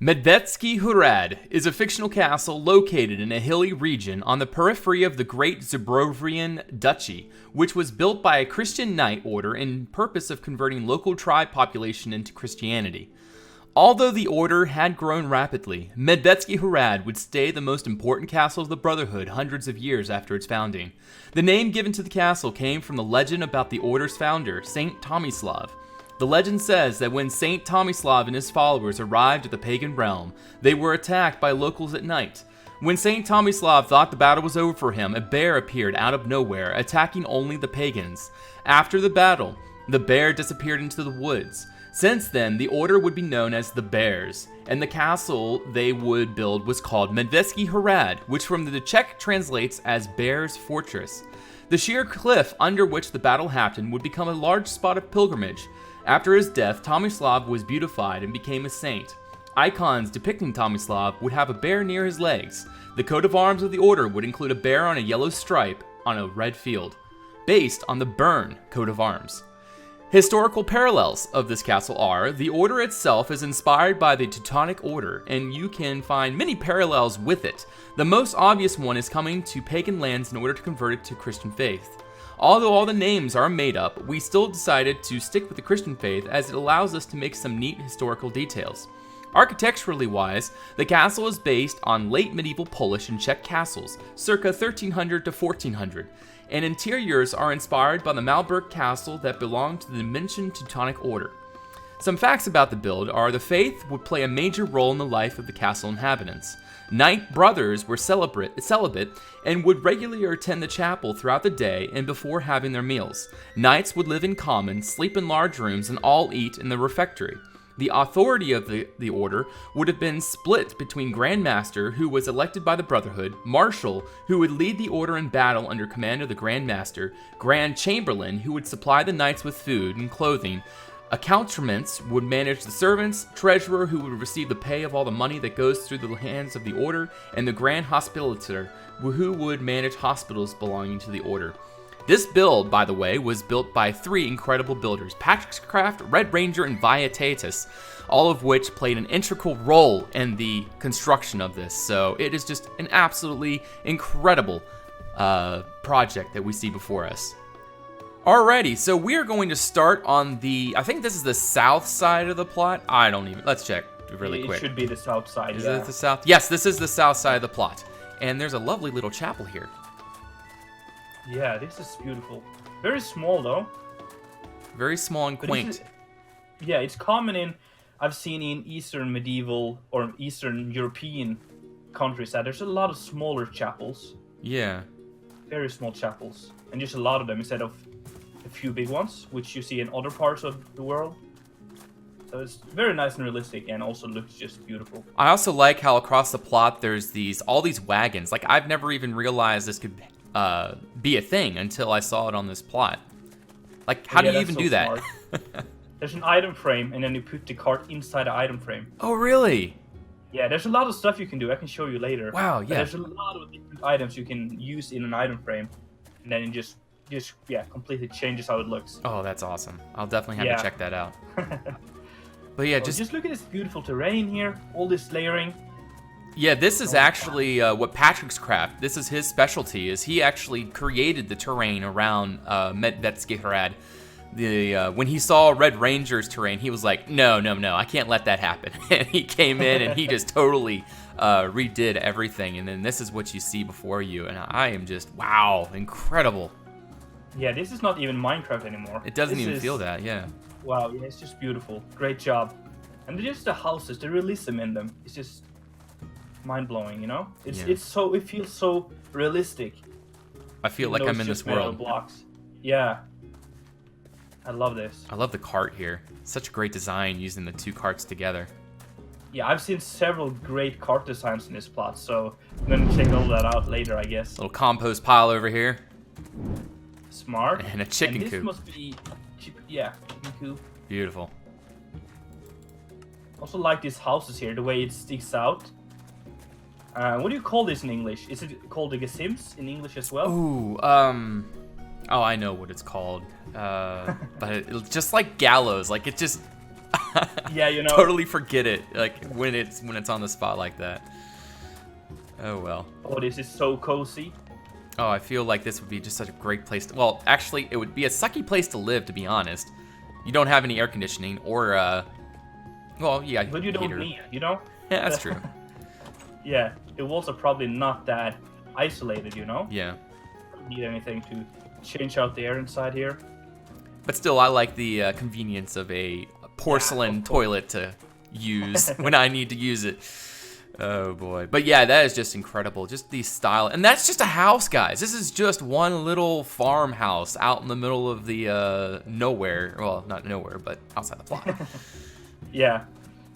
Medvedsky Hrad is a fictional castle located in a hilly region on the periphery of the Great Zubrowian Duchy, which was built by a Christian knight order in purpose of converting local tribe population into Christianity. Although the order had grown rapidly, Medvedsky Hrad would stay the most important castle of the Brotherhood hundreds of years after its founding. The name given to the castle came from the legend about the order's founder, Saint Tomislav. The legend says that when Saint Tomislav and his followers arrived at the pagan realm, they were attacked by locals at night. When Saint Tomislav thought the battle was over for him, a bear appeared out of nowhere, attacking only the pagans. After the battle, the bear disappeared into the woods. Since then, the order would be known as the Bears, and the castle they would build was called Medvedsky Hrad, which from the Czech translates as Bear's Fortress. The sheer cliff under which the battle happened would become a large spot of pilgrimage. After his death, Tomislav was beatified and became a saint. Icons depicting Tomislav would have a bear near his legs. The coat of arms of the order would include a bear on a yellow stripe on a red field, based on the Bern coat of arms. Historical parallels of this castle are, the order itself is inspired by the Teutonic Order, and you can find many parallels with it. The most obvious one is coming to pagan lands in order to convert it to Christian faith. Although all the names are made up, we still decided to stick with the Christian faith as it allows us to make some neat historical details. Architecturally wise, the castle is based on late medieval Polish and Czech castles, circa 1300 to 1400, and interiors are inspired by the Malberg castle that belonged to the mentioned Teutonic Order. Some facts about the build are the faith would play a major role in the life of the castle inhabitants. Knight brothers were celibate and would regularly attend the chapel throughout the day and before having their meals. Knights would live in common, sleep in large rooms, and all eat in the refectory. The authority of the order would have been split between Grand Master, who was elected by the Brotherhood, Marshal, who would lead the order in battle under command of the Grand Master, Grand Chamberlain, who would supply the knights with food and clothing, accoutrements would manage the servants, treasurer who would receive the pay of all the money that goes through the hands of the order, and the Grand Hospitaller who would manage hospitals belonging to the order. This build, by the way, was built by three incredible builders, Patrick's Red Ranger, and Viatatus, all of which played an integral role in the construction of this. So it is just an absolutely incredible project that we see before us. Alrighty, so we are going to start on I think this is the south side of the plot. Let's check really quick. It should be the south side, Is it the south? Yes, this is the south side of the plot. And there's a lovely little chapel here. Yeah, this is beautiful. Very small, though. Very small and quaint. It's common I've seen in Eastern medieval or Eastern European countries that there's a lot of smaller chapels. Yeah. Very small chapels. And just a lot of them instead of a few big ones, which you see in other parts of the world. So it's very nice and realistic, and also looks just beautiful. I also like how across the plot there's all these wagons. Like, I've never even realized this could be a thing until I saw it on this plot. Like, how do you even do that? There's an item frame, and then you put the cart inside the item frame. Oh, really? Yeah, there's a lot of stuff you can do. I can show you later. Wow, yeah. But there's a lot of different items you can use in an item frame, and then it just completely changes how it looks. Oh, that's awesome. I'll definitely have to check that out. But yeah, just look at this beautiful terrain here, all this layering. Yeah, this is actually what Patrick's craft. This is his specialty. Is he actually created the terrain around Medvedsky Hrad. When he saw Red Ranger's terrain, he was like, no, I can't let that happen. And he came in and he just totally redid everything. And then this is what you see before you. And I am just, wow, incredible. Yeah, this is not even Minecraft anymore. It doesn't even feel that, yeah. Wow, yeah, it's just beautiful. Great job. And just the houses, the realism in them, it's just mind-blowing, you know? It feels so realistic. I feel like I'm in this world. Blocks. Yeah. I love this. I love the cart here. Such a great design using the two carts together. Yeah, I've seen several great cart designs in this plot, so I'm going to check all that out later, I guess. Little compost pile over here. Smart. And a chicken coop. This must be, chicken coop. Beautiful. Also like these houses here, the way it sticks out. What do you call this in English? Is it called the gesims in English as well? Ooh, I know what it's called. But it's just like gallows. Like, it just... Yeah, you know. Totally forget it, like when it's on the spot like that. Oh well. Oh, this is so cozy. Oh, I feel like this would be just such a great place to... Well, actually, it would be a sucky place to live, to be honest. You don't have any air conditioning or, well, yeah, but you don't heater. need, you know. Yeah, that's true. Yeah, the walls are probably not that isolated, you know. Yeah. Don't need anything to change out the air inside here. But still, I like the convenience of a porcelain toilet to use when I need to use it. Oh boy. But yeah, that is just incredible. Just the style. And that's just a house, guys. This is just one little farmhouse out in the middle of the nowhere. Well, not nowhere, but outside the plot. Yeah,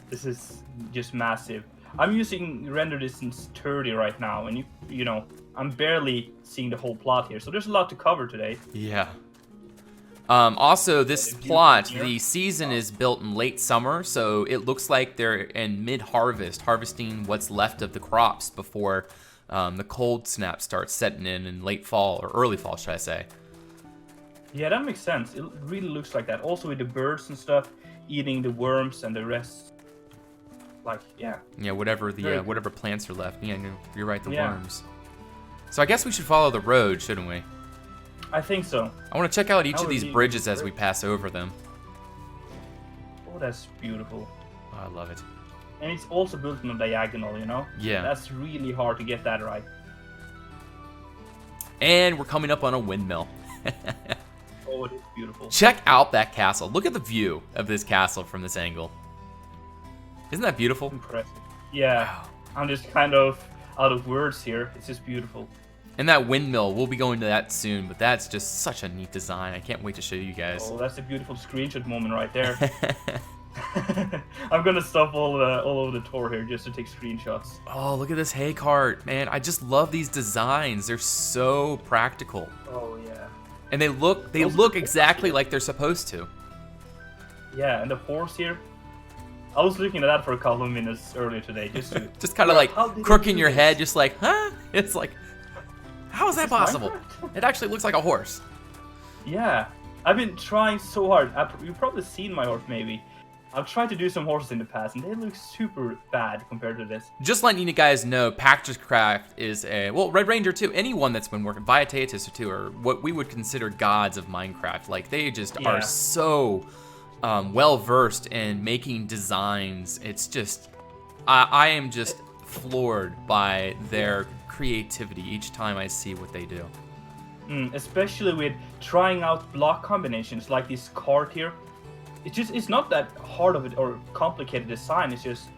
this is just massive. I'm using render distance 30 right now, and you know, I'm barely seeing the whole plot here. So there's a lot to cover today. Yeah. Also, this plot, the season is built in late summer, so it looks like they're in mid-harvest, harvesting what's left of the crops before the cold snap starts setting in late fall, or early fall, should I say. Yeah, that makes sense. It really looks like that. Also with the birds and stuff, eating the worms and the rest. Like, yeah. Yeah, whatever the whatever plants are left. Yeah, no, you're right, the Yeah. worms. So I guess we should follow the road, shouldn't we? I think so. I want to check out each That of would these be bridges as we great. pass over them. Oh, that's beautiful. Oh, I love it. And it's also built on a diagonal, you know? Yeah. That's really hard to get that right. And we're coming up on a windmill. Oh, it is beautiful. Check out that castle. Look at the view of this castle from this angle. Isn't that beautiful? Impressive. Yeah. I'm just kind of out of words here. It's just beautiful. And that windmill, we'll be going to that soon, but that's just such a neat design. I can't wait to show you guys. Oh, that's a beautiful screenshot moment right there. I'm gonna stop all over the tour here just to take screenshots. Oh, look at this hay cart, man. I just love these designs. They're so practical. Oh yeah. And they look exactly like they're supposed to. Yeah, and the horse here. I was looking at that for a couple of minutes earlier today, just to Just kind of like how did they crooking do your this? head, just like, huh? It's like, how is that possible? Minecraft? It actually looks like a horse. Yeah, I've been trying so hard. You've probably seen my horse, maybe. I've tried to do some horses in the past, and they look super bad compared to this. Just letting you guys know, Craft is a, well, Red Ranger too, anyone that's been working, Viatatus too, are what we would consider gods of Minecraft. Like, they just Yeah. are so well versed in making designs. It's just, I am just floored by their creativity each time I see what they do. Especially with trying out block combinations like this cart here. It's not that hard of it or complicated design. It's just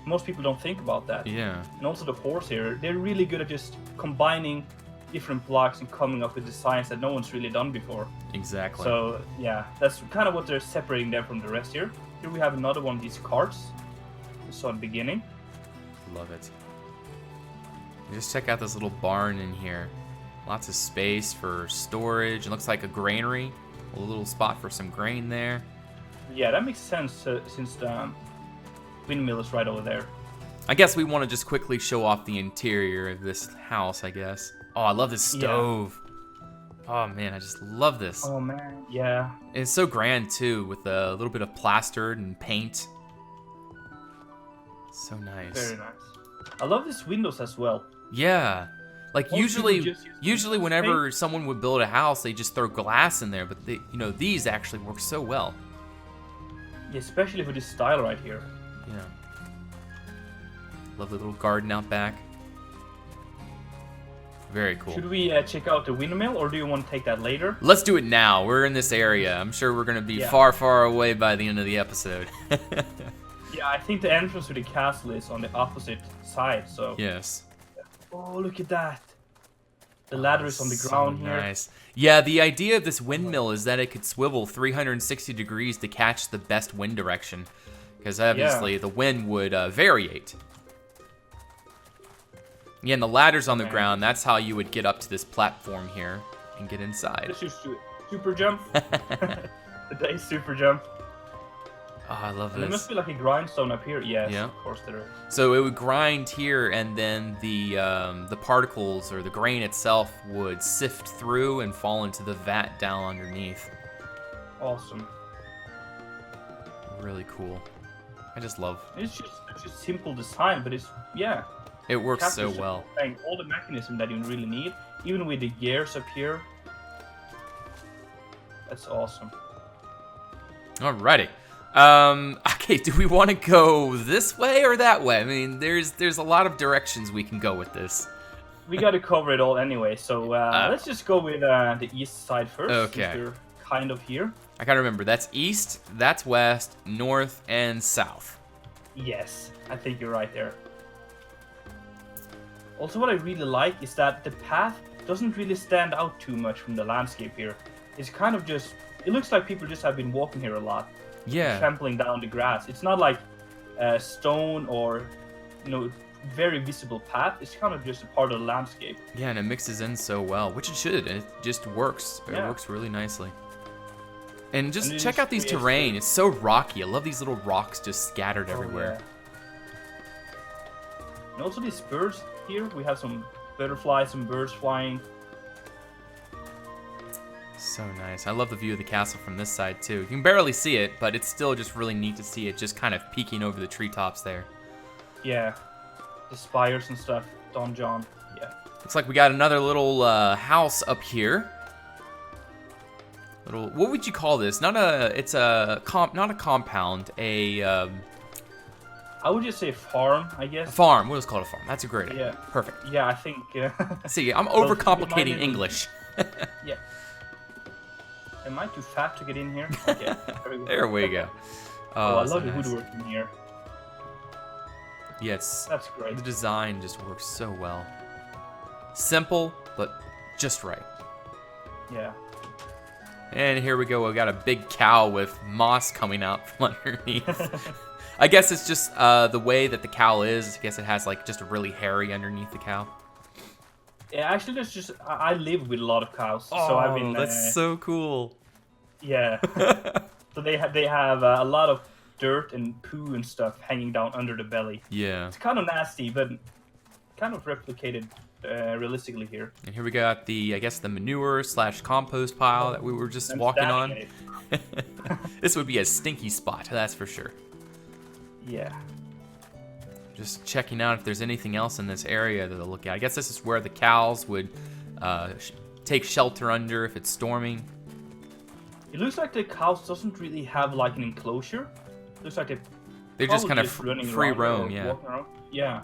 most people don't think about that. Yeah. And also the horse here, they're really good at just combining different blocks and coming up with designs that no one's really done before. Exactly. So yeah, that's kind of what they're separating them from the rest here. Here we have another one of these carts. We saw at the beginning. Love it. Just check out this little barn in here. Lots of space for storage. It looks like a granary. A little spot for some grain there. Yeah, that makes sense since the windmill is right over there. I guess we want to just quickly show off the interior of this house, I guess. Oh, I love this stove. Oh man, I just love this. Oh man, yeah. And it's so grand too, with a little bit of plastered and paint. So nice. Very nice. I love these windows as well. Yeah. Like Most usually people just use usually paint. whenever someone would build a house, they just throw glass in there, but they, you know, these actually work so well. Yeah, especially for this style right here. Yeah. Lovely little garden out back. Very cool. Should we check out the windmill, or do you want to take that later? Let's do it now. We're in this area. I'm sure we're going to be far, far away by the end of the episode. Yeah, I think the entrance to the castle is on the opposite side, so... Yes. Oh, look at that. The ladder is on the ground here. Nice. Yeah, the idea of this windmill is that it could swivel 360 degrees to catch the best wind direction. Because obviously the wind would variate. Yeah, and the ladder's on the ground. That's how you would get up to this platform here and get inside. Let's just do it. Super jump. The day super jump. Oh, I love And there must this. be like a grindstone up here. Yes, Yeah. of course there is. So it would grind here, and then the particles or the grain itself would sift through and fall into the vat down underneath. Awesome. really cool. I just love. It's just simple design, but it's It works so captures well. all the mechanism that you really need, even with the gears up here. That's awesome. Alrighty. Okay, do we want to go this way or that way? I mean, there's a lot of directions we can go with this. We got to cover it all anyway, so let's just go with the east side first. Okay. Since we're kind of here. I gotta remember, that's east, that's west, north, and south. Yes, I think you're right there. Also, what I really like is that the path doesn't really stand out too much from the landscape here. It's kind of just, it looks like people just have been walking here a lot. Yeah. Trampling down the grass. It's not like stone or, very visible path. It's kind of just a part of the landscape. Yeah, and it mixes in so well, which it should. It just works. It works really nicely. And just check out these terrain. It's so rocky. I love these little rocks just scattered everywhere. Yeah. And also these birds here. We have some butterflies, some birds flying. So nice. I love the view of the castle from this side too. You can barely see it, but it's still just really neat to see it just kind of peeking over the treetops there. Yeah. The spires and stuff. Don John. Yeah. Looks like we got another little house up here. Little, what would you call this? Not a compound. I would just say farm, I guess. A farm. We'll just call it a farm. That's a great idea. Yeah. Perfect. Yeah, I think. See, I'm overcomplicating English. Yeah. Am I too fat to get in here? Okay. There we go. Oh, I so love the nice. woodworking here. Yeah, that's great. The design just works so well. Simple, but just right. Yeah. And here we go. We got a big cow with moss coming out from underneath. I guess it's just the way that the cow is. I guess it has like just a really hairy underneath the cow. Yeah, actually, there's just I live with a lot of cows, Oh, so I've been. That's so cool. Yeah. So they have a lot of dirt and poo and stuff hanging down under the belly. Yeah. It's kind of nasty, but kind of replicated realistically here. And here we got the, I guess, the manure / compost pile that we were just walking on. This would be a stinky spot, that's for sure. Yeah. Just checking out if there's anything else in this area that they'll look at. I guess this is where the cows would take shelter under if it's storming. It looks like the cows doesn't really have like an enclosure. It looks like they're just kind of running free roam, walking around. Yeah.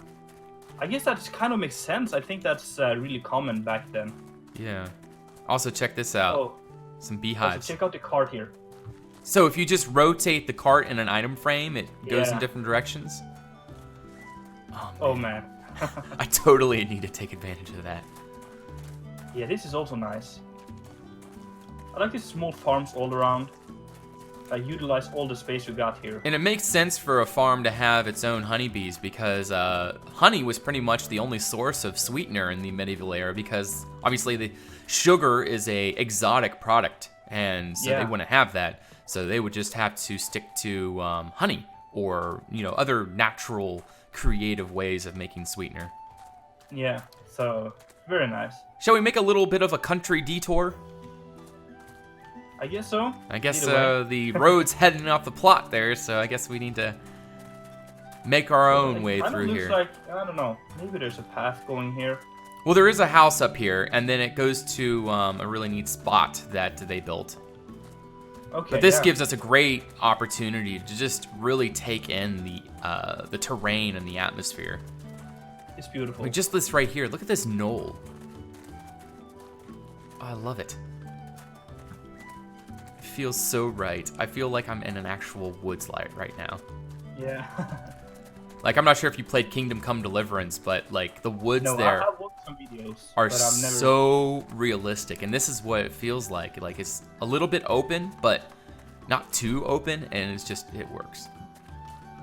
I guess that kind of makes sense. I think that's really common back then. Yeah. Also, check this out. Oh. Some beehives. Also, check out the cart here. So if you just rotate the cart in an item frame, it goes in different directions. Oh man. I totally need to take advantage of that. Yeah, this is also nice. I like these small farms all around. I utilize all the space you got here. And it makes sense for a farm to have its own honeybees because honey was pretty much the only source of sweetener in the medieval era because obviously the sugar is a exotic product and so they wouldn't have that. So they would just have to stick to honey or, other natural creative ways of making sweetener. Yeah, so very nice. Shall we make a little bit of a country detour? I guess so. I guess the road's heading off the plot there, so I guess we need to make our own way through here. Like, I don't know, maybe there's a path going here. Well, there is a house up here, and then it goes to a really neat spot that they built. Okay. But this gives us a great opportunity to just really take in the terrain and the atmosphere. It's beautiful. Like just this right here. Look at this knoll. Oh, I love it. It feels so right. I feel like I'm in an actual woods right now. Yeah. Like, I'm not sure if you played Kingdom Come Deliverance, but like the woods there I've watched some videos, are but I've never... so realistic, and this is what it feels like. Like it's a little bit open, but not too open, and it works.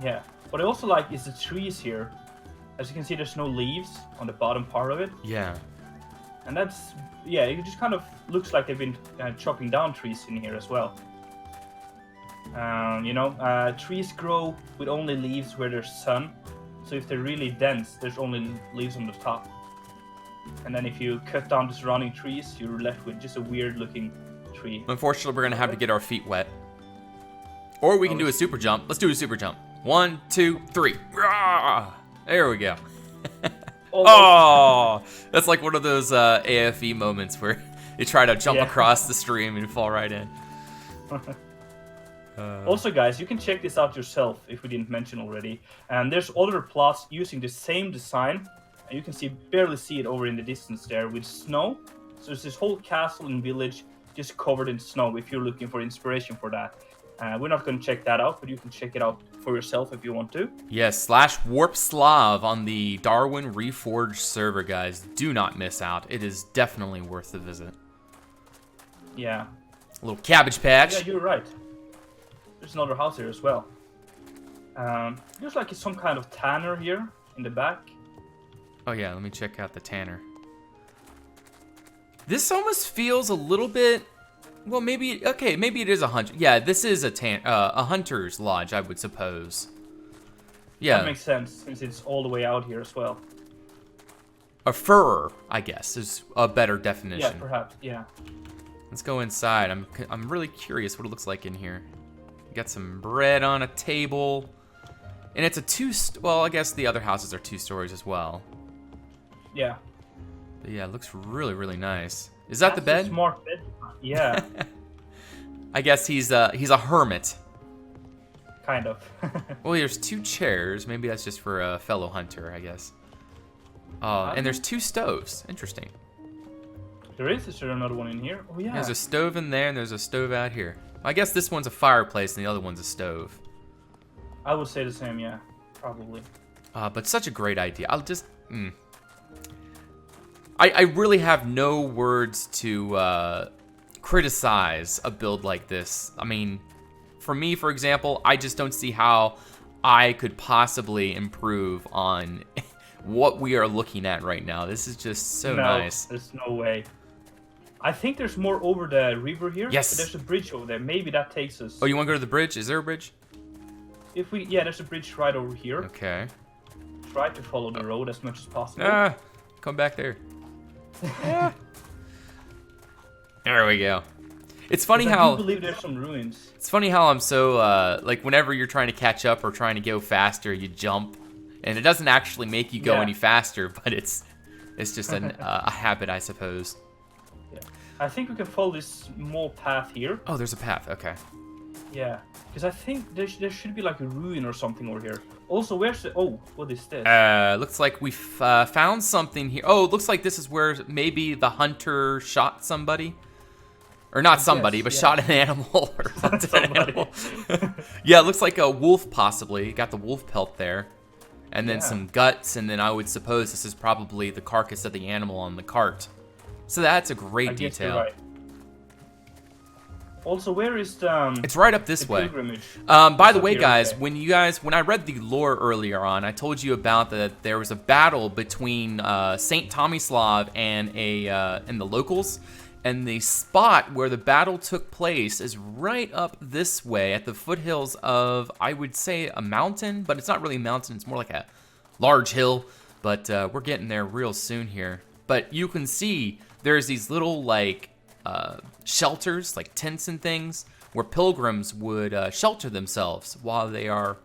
Yeah. What I also like is the trees here. As you can see, there's no leaves on the bottom part of it. Yeah. And that's, it just kind of looks like they've been chopping down trees in here as well. Trees grow with only leaves where there's sun. So if they're really dense, there's only leaves on the top. And then if you cut down the surrounding trees, you're left with just a weird looking tree. Unfortunately, we're going to have to get our feet wet. Or we can do a super jump. Let's do a super jump. 1, 2, 3. Rah! There we go. Oh, that's like one of those AFE moments where you try to jump across the stream and fall right in. Also, guys, you can check this out yourself if we didn't mention already. And there's other plots using the same design. And you can barely see it over in the distance there with snow. So there's this whole castle and village just covered in snow if you're looking for inspiration for that. We're not going to check that out, but you can check it out for yourself if you want to. Yes, /WarpSlav on the Darwin Reforged server, guys. Do not miss out. It is definitely worth the visit. Yeah. A little cabbage patch. Yeah, you're right. There's another house here as well. There's like some kind of tanner here in the back. Oh yeah, let me check out the tanner. This almost feels a little bit... Well, maybe it is a hunter. Yeah, this is a hunter's lodge, I would suppose. Yeah. That makes sense, since it's all the way out here as well. A furrer, I guess, is a better definition. Yeah, perhaps, yeah. Let's go inside. I'm really curious what it looks like in here. Got some bread on a table. And it's a well, I guess the other houses are 2 stories as well. Yeah. But yeah, it looks really, really nice. Is that the bed? A smart bed. Yeah. I guess he's a hermit. Kind of. Well, there's 2 chairs. Maybe that's just for a fellow hunter, I guess. And there's 2 stoves. Interesting. Is there another one in here? Oh, yeah. There's a stove in there, and there's a stove out here. I guess this one's a fireplace, and the other one's a stove. I would say the same, yeah. Probably. But such a great idea. I'll just... I really have no words to criticize a build like this. I mean, for me, for example, I just don't see how I could possibly improve on what we are looking at right now. This is just so nice. There's no way. I think there's more over the river here. Yes. But there's a bridge over there. Maybe that takes us. Oh, you want to go to the bridge? Is there a bridge? Yeah, there's a bridge right over here. Okay. Try to follow the road as much as possible. Come back there. There we go. It's funny how I do believe there's some ruins. It's funny how I'm so like whenever you're trying to catch up or trying to go faster, you jump, and it doesn't actually make you go any faster, but it's just a habit, I suppose. Yeah. I think we can follow this small path here. Oh, there's a path. Okay. Yeah, because I think there should be like a ruin or something over here. Also, where's the... Oh, what is this? Looks like we found something here. Oh, it looks like this is where maybe the hunter shot somebody. Or not somebody, but shot an animal or hunted an animal. Yeah, it looks like a wolf possibly. Got the wolf pelt there. And then some guts, and then I would suppose this is probably the carcass of the animal on the cart. So that's a great detail. You're right. Also, where is the... It's right up this way. Pilgrimage? By the way, guys, when I read the lore earlier on, I told you about that there was a battle between Saint Tomislav and the locals, and the spot where the battle took place is right up this way at the foothills of, I would say, a mountain, but it's not really a mountain. It's more like a large hill, but we're getting there real soon here. But you can see there's these little like shelters, like tents and things, where pilgrims would shelter themselves while they are,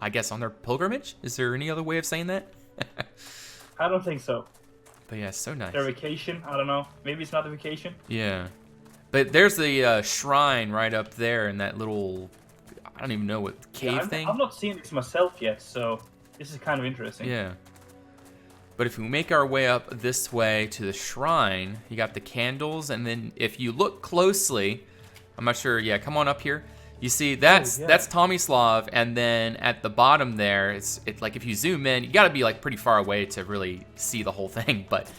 I guess, on their pilgrimage. Is there any other way of saying that? I don't think so. But yeah, so nice. Their vacation? I don't know. Maybe it's not a vacation. Yeah. But there's the shrine right up there in that little, I don't even know what, cave thing? I'm not seeing this myself yet, so this is kind of interesting. Yeah. But if we make our way up this way to the shrine, you got the candles, and then if you look closely, I'm not sure, yeah, come on up here. You see, that's Tomislav, and then at the bottom there, it's like if you zoom in, you got to be like pretty far away to really see the whole thing, but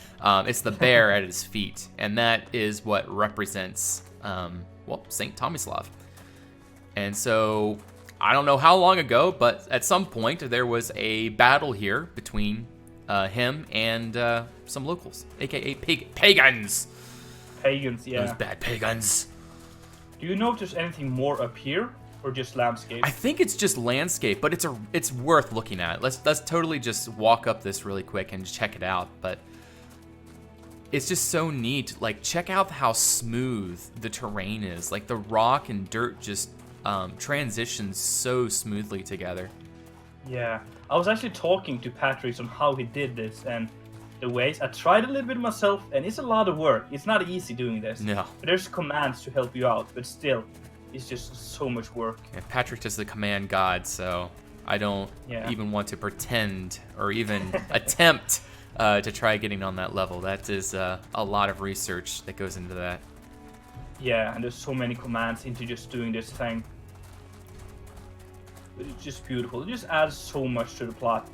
it's the bear at his feet, and that is what represents, Saint Tomislav. And so, I don't know how long ago, but at some point there was a battle here between him and some locals, aka pagans. Pagans, yeah. Those bad pagans. Do you notice anything more up here, or just landscape? I think it's just landscape, but it's worth looking at. Let's totally just walk up this really quick and check it out. But it's just so neat. Like, check out how smooth the terrain is. Like, the rock and dirt just transitions so smoothly together. Yeah, I was actually talking to Patrick on how he did this and the ways. I tried a little bit myself, and it's a lot of work. It's not easy doing this. No. But there's commands to help you out, but still, it's just so much work. And Patrick is the command god, so I don't even want to pretend or even attempt to try getting on that level. That is a lot of research that goes into that. Yeah, and there's so many commands into just doing this thing. But it's just beautiful. It just adds so much to the plot.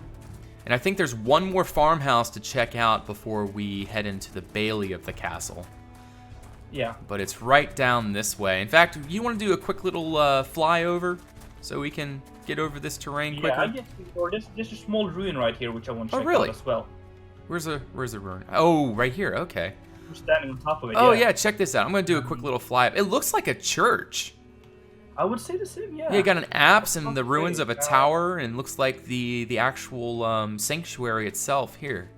And I think there's one more farmhouse to check out before we head into the bailey of the castle. Yeah. But it's right down this way. In fact, you want to do a quick little flyover so we can get over this terrain quicker? Yeah, I guess. Or there's a small ruin right here which I want to check really? out as well. Where's the ruin? Oh, right here. Okay. We're standing on top of it. Oh yeah, check this out. I'm gonna do a quick little fly. It looks like a church. I would say the same. Yeah. Yeah, you got an apse and the ruins of a tower, and looks like the actual sanctuary itself here.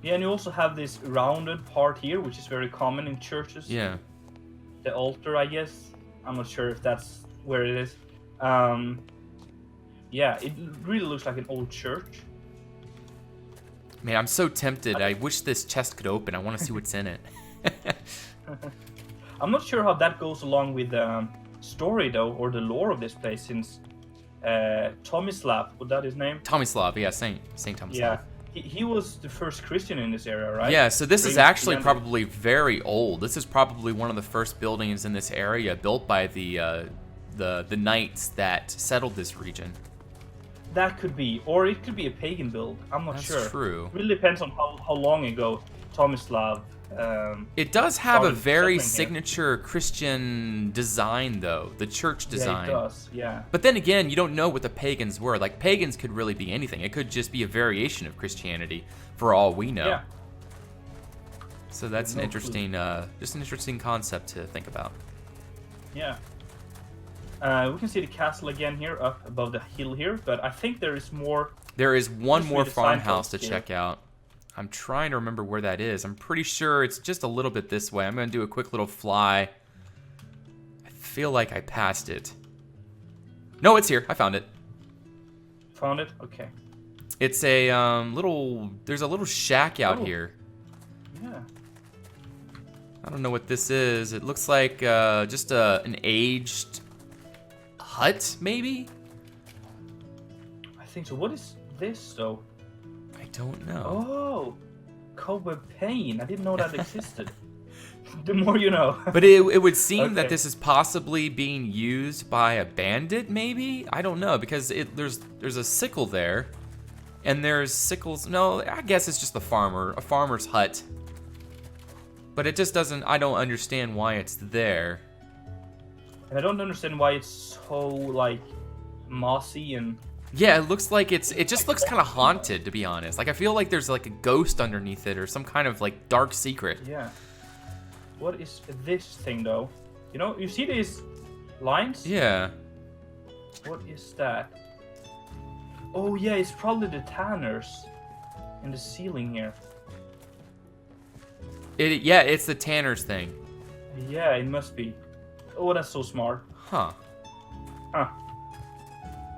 Yeah, and you also have this rounded part here, which is very common in churches. Yeah. The altar, I guess. I'm not sure if that's where it is. Yeah, it really looks like an old church. Man, I'm so tempted. I wish this chest could open. I want to see what's in it. I'm not sure how that goes along with the story, though, or the lore of this place, since Tomislav, was that his name? Tomislav, yeah, Saint Tomislav. Yeah, he was the first Christian in this area, right? Yeah, so this is actually probably very old. This is probably one of the first buildings in this area built by the knights that settled this region. That could be, or it could be a pagan build. I'm not sure. That's true. It really depends on how long ago Tomislav. It does have a very signature Christian design, though, the church design. Yeah, it does, yeah. But then again, you don't know what the pagans were. Like, pagans could really be anything. It could just be a variation of Christianity, for all we know. Yeah. So that's an interesting, just an interesting concept to think about. Yeah. We can see the castle again here, up above the hill here, but I think there is more. There is one more farmhouse to check out. I'm trying to remember where that is. I'm pretty sure it's just a little bit this way. I'm going to do a quick little fly. I feel like I passed it. No, it's here. I found it. Found it? Okay. It's a there's a little shack out here. Yeah. I don't know what this is. It looks like just an aged hut, maybe? I think so. What is this, though? I don't know. Oh, cobweb pane. I didn't know that existed. The more you know. But it would seem that this is possibly being used by a bandit, maybe? I don't know, because there's a sickle there, and there's sickles. No, I guess it's just a farmer's hut. But it just doesn't. I don't understand why it's there. And I don't understand why it's so like mossy and. Yeah, it looks like it just looks kind of haunted, to be honest. Like, I feel like there's like a ghost underneath it or some kind of like dark secret. Yeah. What is this thing, though? You know, you see these lines? Yeah. What is that? Oh yeah, it's probably the tanners in the ceiling here. Yeah, it's the tanner's thing. Yeah, it must be. Oh, that's so smart. Huh. Huh.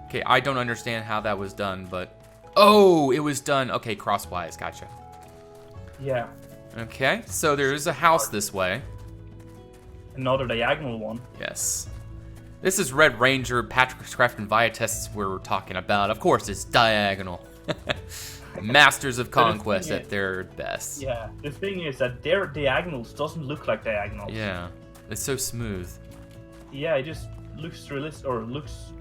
Okay, I don't understand how that was done, but... Oh, it was done... Okay, crosswise, gotcha. Yeah. Okay, so there is a house this way. Another diagonal one. Yes. This is Red Ranger, Patrick's Craft and Via-tests we're talking about. Of course, it's diagonal. Masters of Conquest at their best. Yeah, the thing is that their diagonals doesn't look like diagonals. Yeah, it's so smooth. Yeah, it just looks realistic, or looks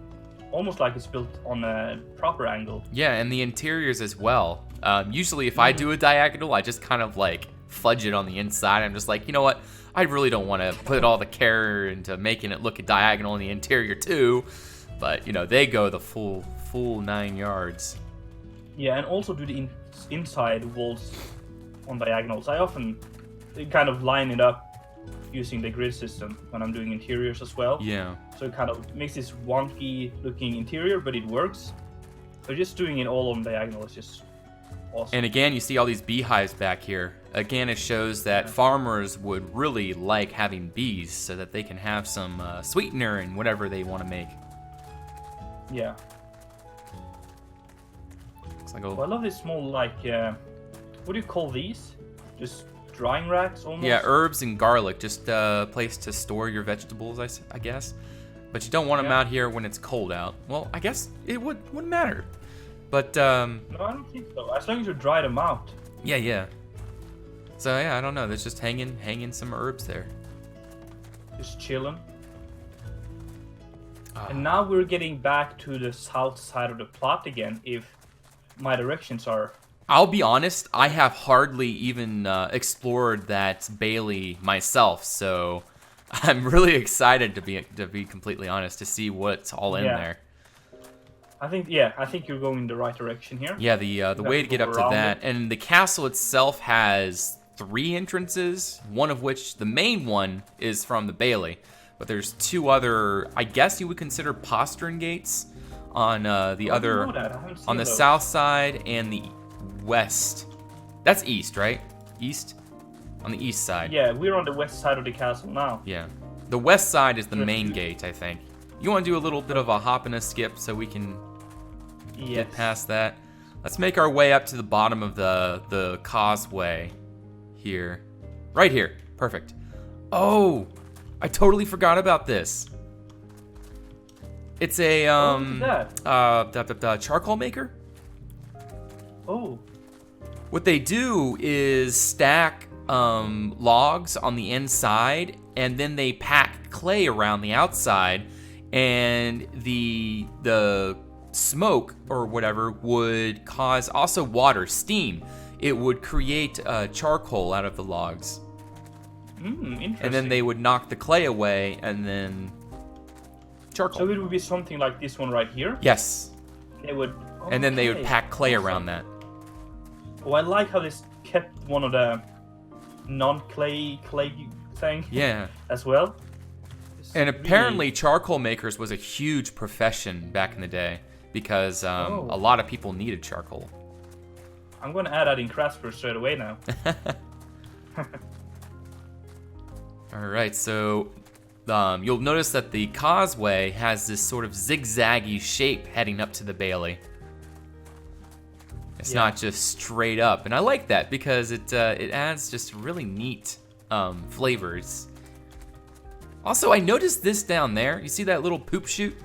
almost like it's built on a proper angle. Yeah, and the interiors as well. Usually if I do a diagonal, I just kind of like fudge it on the inside. I'm just like, you know what? I really don't want to put all the care into making it look a diagonal in the interior too. But, you know, they go the full 9 yards. Yeah, and also do the inside walls on diagonals. I often kind of line it up using the grid system when I'm doing interiors as well. Yeah. So it kind of makes this wonky looking interior, but it works. So just doing it all on diagonal is just Awesome. And again, you see all these beehives back here. Again, it shows that farmers would really like having bees so that they can have some sweetener and whatever they want to make. Yeah. Looks like Oh, I love this small, like, what do you call these? Just drying racks almost? yeah, herbs and garlic. Just a place to store your vegetables, I guess. But you don't want them out here when it's cold out. Well, I guess it wouldn't matter. But, No, I don't think so. As long as you dry them out. yeah. So, yeah, I don't know. There's just hanging some herbs there. Just chilling. And now we're getting back to the south side of the plot again, if my directions are... I'll be honest, I have hardly even explored that Bailey myself, so I'm really excited to be completely honest to see what's all in there. I think you're going in the right direction here. Yeah, the way to get up to that, and the castle itself has 3 entrances, one of which, the main one, is from the Bailey, but there's 2 other, I guess you would consider postern gates on on the south side and the west. That's east, right? East? On the east side. Yeah, we're on the west side of the castle now. Yeah. The west side is the main gate, I think. You want to do a little bit of a hop and a skip so we can get past that? Let's make our way up to the bottom of the causeway here. Right here. Perfect. Oh, I totally forgot about this. It's a charcoal maker. Oh. What they do is stack logs on the inside, and then they pack clay around the outside, and the smoke or whatever would cause also water, steam. It would create charcoal out of the logs. Interesting. And then they would knock the clay away, and then charcoal. So it would be something like this one right here? Yes. They would... And then they would pack clay around that. Oh, I like how this kept one of the non-clay thing. Yeah. As well. And apparently charcoal makers was a huge profession back in the day because a lot of people needed charcoal. I'm going to add that in Crasper straight away now. All right, so you'll notice that the causeway has this sort of zigzaggy shape heading up to the Bailey. It's not just straight up, and I like that because it adds just really neat flavors. Also, I noticed this down there. You see that little poop chute?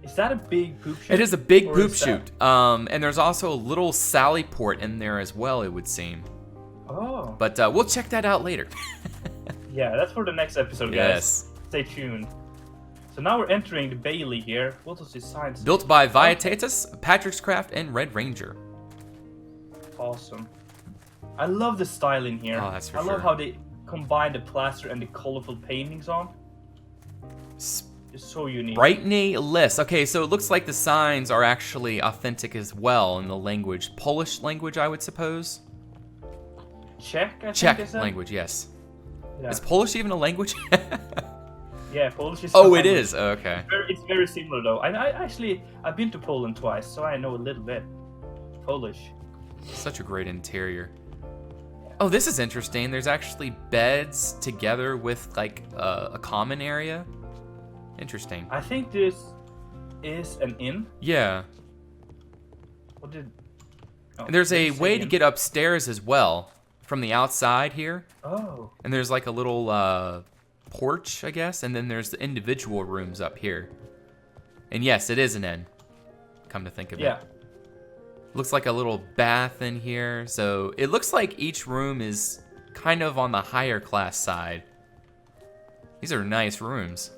Is that a big poop chute? It is a big poop chute. And there's also a little sally port in there as well, it would seem. Oh. But we'll check that out later. Yeah, that's for the next episode, guys. Yes. Stay tuned. So now we're entering the Bailey here. What does this sign say? Built by Viatatus, Patrick's Craft, and Red Ranger. Awesome. I love the styling here. Oh, that's for I sure. love how they combine the plaster and the colorful paintings on. It's so unique. Brightney list. Okay, so it looks like the signs are actually authentic as well in the language. Polish language, I would suppose. Czech, I think Czech is that? language, yes. Yeah. Is Polish even a language? Yeah, Polish is. Oh, it is. Oh, okay. It's very similar though. I've been to Poland twice, so I know a little bit Polish. Such a great interior. Oh, this is interesting. There's actually beds together with like a common area. Interesting. I think this is an inn. Yeah. What did? Oh, And there's a it's an way to inn. get upstairs as well from the outside here. Oh. And there's like a little porch, I guess, and then there's the individual rooms up here. And yes, it is an inn. Come to think of it. Looks like a little bath in here. So it looks like each room is kind of on the higher class side. These are nice rooms.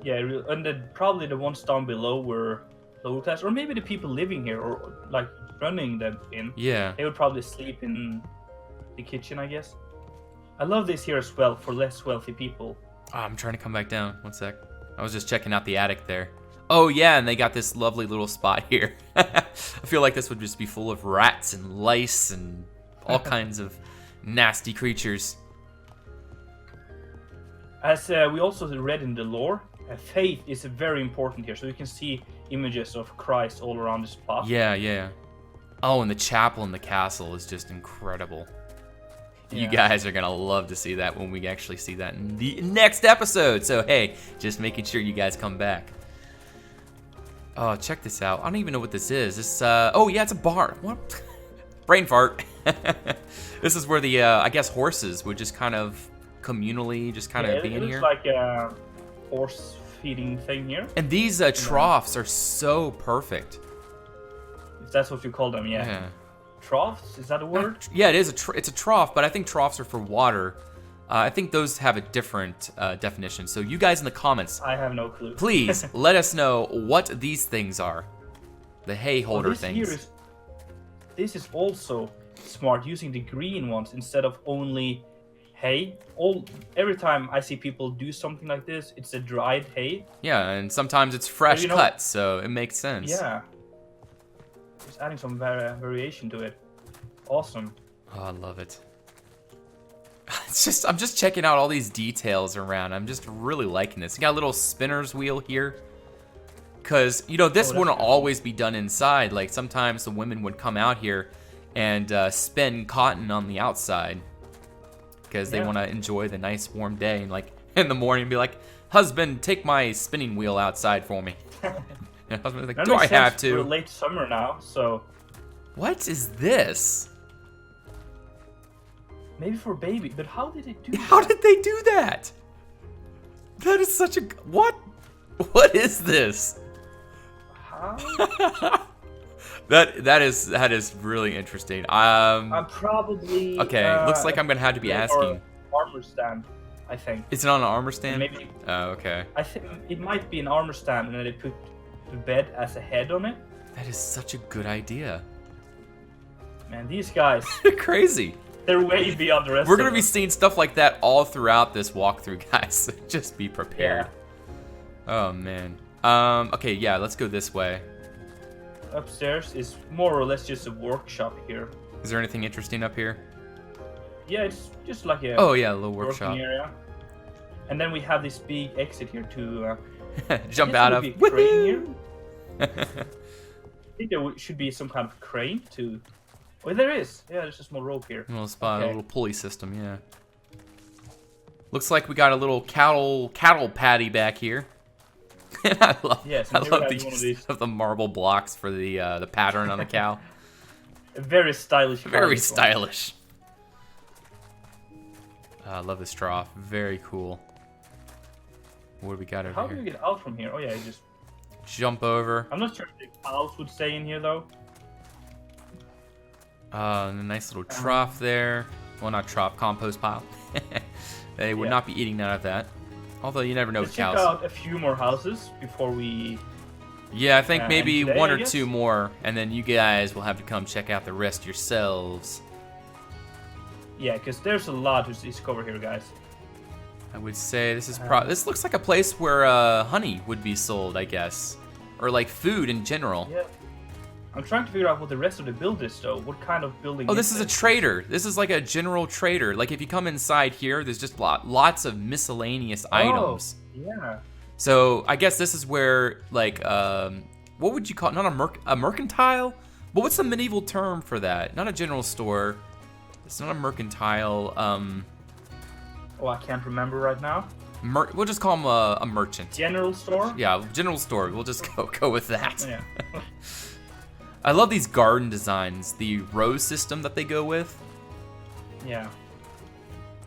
Yeah, and then probably the ones down below were lower class, or maybe the people living here or like running the inn. Yeah. They would probably sleep in the kitchen, I guess. I love this here as well for less wealthy people. Oh, I'm trying to come back down. One sec. I was just checking out the attic there. Oh, yeah, and they got this lovely little spot here. I feel like this would just be full of rats and lice and all kinds of nasty creatures. As we also read in the lore, faith is very important here. So you can see images of Christ all around this plot. Yeah, yeah. Oh, and the chapel in the castle is just incredible. You Yeah. guys are going to love to see that when we actually see that in the next episode. So, hey, just making sure you guys come back. Oh, check this out. I don't even know what this is. This, oh, yeah, it's a bar. What? Brain fart. This is where the, I guess, horses would just kind of communally just kind of be in here. It looks like a horse feeding thing here. And these troughs are so perfect. If that's what you call them, yeah. Troughs? Is that a word? Yeah, it is. It's a trough, but I think troughs are for water. I think those have a different definition. So you guys in the comments, I have no clue. please let us know what these things are. The hay holder things. This is also smart, using the green ones instead of only hay. Every time I see people do something like this, it's a dried hay. Yeah, and sometimes it's fresh you know, cut, so it makes sense. Yeah. Just adding some variation to it. Awesome. Oh, I love it. I'm just checking out all these details around. I'm just really liking this. You got a little spinner's wheel here. Because, you know, this wouldn't always be done inside. Like, sometimes the women would come out here and spin cotton on the outside. Because they want to enjoy the nice warm day. And, like, in the morning, be like, husband, take my spinning wheel outside for me. And husband's like, do I have to? We're late summer now, so... What is this? Maybe for baby, but how did it do that? How did they do that? That is such a... What? What is this? How? that is really interesting. I'm probably... Okay, looks like I'm gonna have to be asking. Armor stand, I think. Is it on an armor stand? Maybe. Oh, okay. I think it might be an armor stand, and then they put the bed as a head on it. That is such a good idea. Man, these guys, They're crazy. they're way beyond the rest We're of gonna be us. seeing stuff like that all throughout this walkthrough, guys. Just be prepared. Oh man. Okay, yeah, let's go this way. Upstairs is more or less just a workshop here. Is there anything interesting up here? Yeah, it's just like a Oh yeah, a little working workshop. area. And then we have this big exit here to Jump I out guess of. there would be a crane here. Woohoo! I think there should be some kind of crane to... Oh, there is. Yeah, there's a small rope here. A little spot, Okay. a little pulley system, yeah. Looks like we got a little cattle patty back here. I love, Yes, I and here love we have the one of use these. of the marble blocks for the pattern on the cow. A very stylish. Very this one. stylish. I love this trough. Very cool. What do we got over How do here? we get out from here? Oh yeah, just... Jump over. I'm not sure if the cows would stay in here though. And a nice little trough there. Well, not trough, compost pile. They would Yeah. not be eating out of that. Although you never know Let's with check cows. out a few more houses before we... Yeah, I think maybe and today, one I or guess? two more, and then you guys will have to come check out the rest yourselves. Yeah, because there's a lot to discover here, guys. I would say this is this looks like a place where honey would be sold, I guess, or like food in general. Yeah. I'm trying to figure out what the rest of the build is, though. What kind of building Oh, this is a this? trader. This is like a general trader. Like if you come inside here, there's just lots of miscellaneous items. Yeah. So I guess this is where like what would you call it? Not a mercantile? But what's the medieval term for that? Not a general store. It's not a mercantile. Oh, I can't remember right now. We'll just call him a merchant. General store? Yeah, general store. We'll just go with that. Yeah. I love these garden designs. The row system that they go with. Yeah.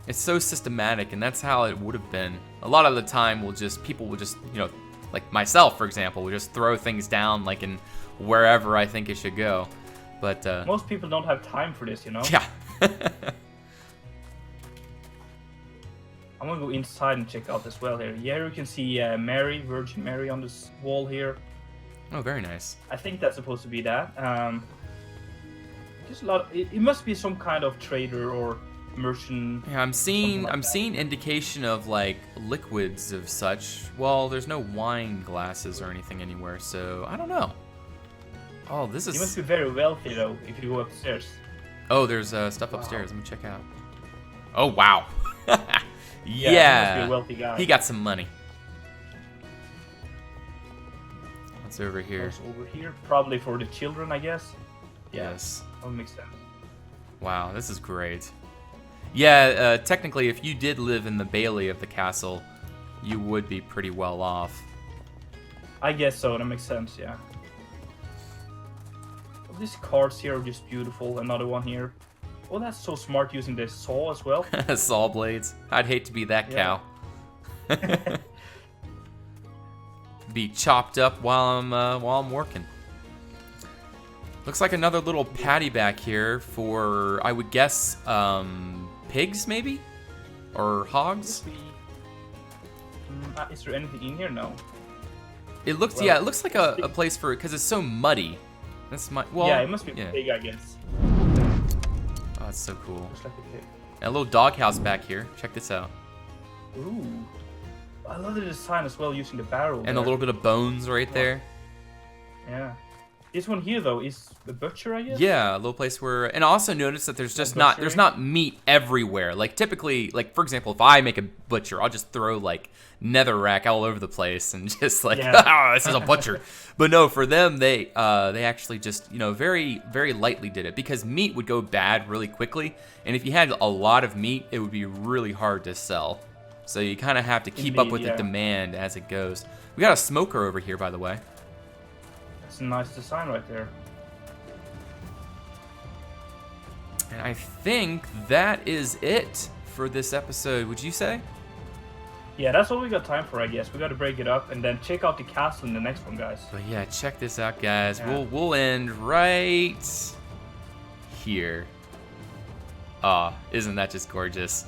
It's so systematic, and that's how it would have been. A lot of the time, people will just, you know, like myself, for example, will just throw things down like in wherever I think it should go. But Most people don't have time for this, you know? yeah. I'm gonna go inside and check out as well here. Yeah, you can see Mary, Virgin Mary on this wall here. Oh, very nice. I think that's supposed to be that. Just a lot. It must be some kind of trader or merchant. Yeah, I'm seeing like that. seeing indication of like liquids of such. Well, there's no wine glasses or anything anywhere, so I don't know. Oh, this You must is. be very wealthy though if you go upstairs. Oh, there's stuff upstairs. Let me check out. Oh wow. Yeah, Yeah. you must be a wealthy guy. He got some money. What's over here? What's over here? Probably for the children, I guess. Yeah, Yes. that makes sense. Wow, this is great. Yeah, technically, if you did live in the bailey of the castle, you would be pretty well off. I guess so. That makes sense. Yeah. Well, these cards here are just beautiful. Another one here. Oh, that's so smart using the saw as well. Saw blades. I'd hate to be that Yeah. cow. Be chopped up while I'm working. Looks like another little paddy back here for, I would guess, pigs maybe, or hogs. Is there anything in here? No. It looks, Well, yeah, it looks like a place for, because it's so muddy. That's my, well, Yeah, it must be yeah. big, I guess. Oh, that's so cool. Just like a pig. And a little doghouse back here. Check this out. Ooh. I love the design as well, using the barrel. And a there. little bit of bones right there. Yeah. This one here though is the butcher, I guess. Yeah, a little place where, and also notice that there's just not, there's not meat everywhere. Like typically, like for example, if I make a butcher, I'll just throw like netherrack all over the place and just like, oh, this is a butcher. But no, for them, they actually just, you know, very, very lightly did it because meat would go bad really quickly. And if you had a lot of meat, it would be really hard to sell. So you kind of have to keep up with the demand as it goes. We got a smoker over here, by the way. That's a nice design right there. And I think that is it for this episode, would you say? Yeah, that's all we got time for, I guess. We got to break it up and then check out the castle in the next one, guys. But yeah, check this out, guys. Yeah. We'll end right here. Ah, isn't that just gorgeous?